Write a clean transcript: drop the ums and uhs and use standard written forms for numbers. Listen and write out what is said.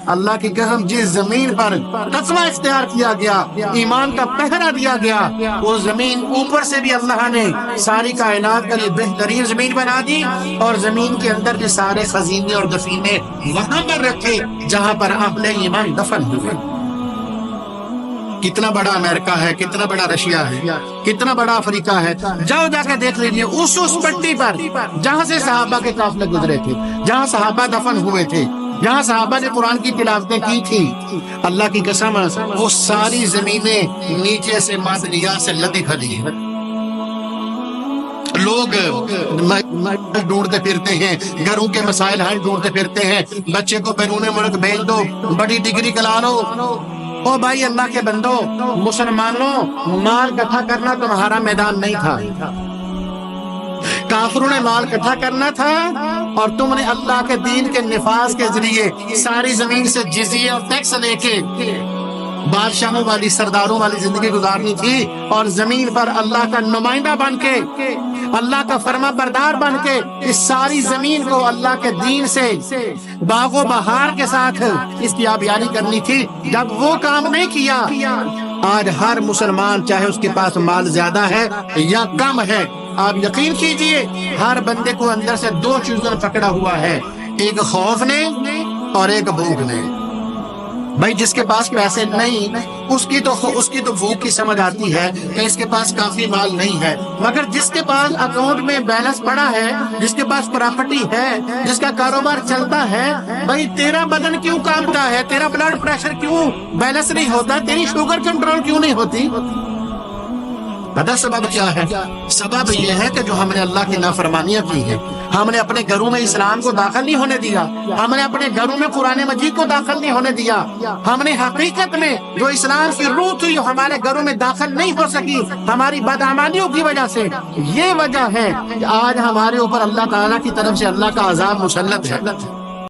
اللہ کی قسم جس زمین پر تقوی اختیار کیا گیا، ایمان کا پہرا دیا گیا، وہ زمین اوپر سے بھی اللہ نے ساری کائنات کے لیے بہترین زمین بنا دی، اور زمین کے اندر کے سارے خزینے اور دفینے وہاں پر رکھے جہاں پر اہل ایمان دفن ہوئے۔ کتنا بڑا امریکہ ہے، کتنا بڑا رشیا ہے، کتنا بڑا افریقہ ہے، جاؤ جا کے دیکھ لیجیے اس پٹی پر جہاں سے صحابہ کے قافلے گزرے تھے، جہاں صحابہ دفن ہوئے تھے، جہاں صحابہ نے قرآن کی تلاوتیں کی تھی، اللہ کی قسم وہ ساری زمینیں نیچے سے معدنیات سے لدی پھلی ہیں۔ لوگ ڈھونڈتے پھرتے ہیں، گھروں کے مسائل حل ڈھونڈتے پھرتے ہیں، بچے کو بیرون ملک بھیج دو، بڑی ڈگری کلا لو۔ او بھائی اللہ کے بندو، مسلمانوں، مال اکٹھا کرنا تمہارا میدان نہیں تھا، کافروں نے مال اکٹھا کرنا تھا، اور تم نے اللہ کے دین کے نفاذ کے ذریعے ساری زمین سے جزیے اور ٹیکس لے کے بادشاہوں والی، سرداروں والی زندگی گزارنی تھی، اور زمین پر اللہ کا نمائندہ بن کے، اللہ کا فرما بردار بن کے اس ساری زمین کو اللہ کے دین سے باغ و بہار کے ساتھ اس کی آبیاری کرنی تھی۔ جب وہ کام نہیں کیا، آج ہر مسلمان چاہے اس کے پاس مال زیادہ ہے یا کم ہے، آپ یقین کیجئے ہر بندے کو اندر سے دو چیزوں نے پکڑا ہوا ہے، ایک خوف نے اور ایک بھوک نے۔ بھائی جس کے پاس پیسے نہیں اس کی تو بھوک کی سمجھ آتی ہے کہ اس کے پاس کافی مال نہیں ہے، مگر جس کے پاس اکاؤنٹ میں بیلنس پڑا ہے، جس کے پاس پراپرٹی ہے، جس کا کاروبار چلتا ہے، بھائی تیرا بدن کیوں کانپتا ہے، تیرا بلڈ پریشر کیوں بیلنس نہیں ہوتا، تیری شوگر کنٹرول کیوں نہیں ہوتی؟ پتہ سبب کیا ہے؟ سبب یہ ہے کہ جو ہم نے اللہ کی نافرمانیاں کی ہیں، ہم نے اپنے گھروں میں اسلام کو داخل نہیں ہونے دیا، ہم نے اپنے گھروں میں قرآن مجید کو داخل نہیں ہونے دیا، ہم نے حقیقت میں جو اسلام کی روح تھی ہمارے گھروں میں داخل نہیں ہو سکی ہماری بدعمالیوں کی وجہ سے۔ یہ وجہ ہے کہ آج ہمارے اوپر اللہ تعالیٰ کی طرف سے اللہ کا عذاب مسلط ہے۔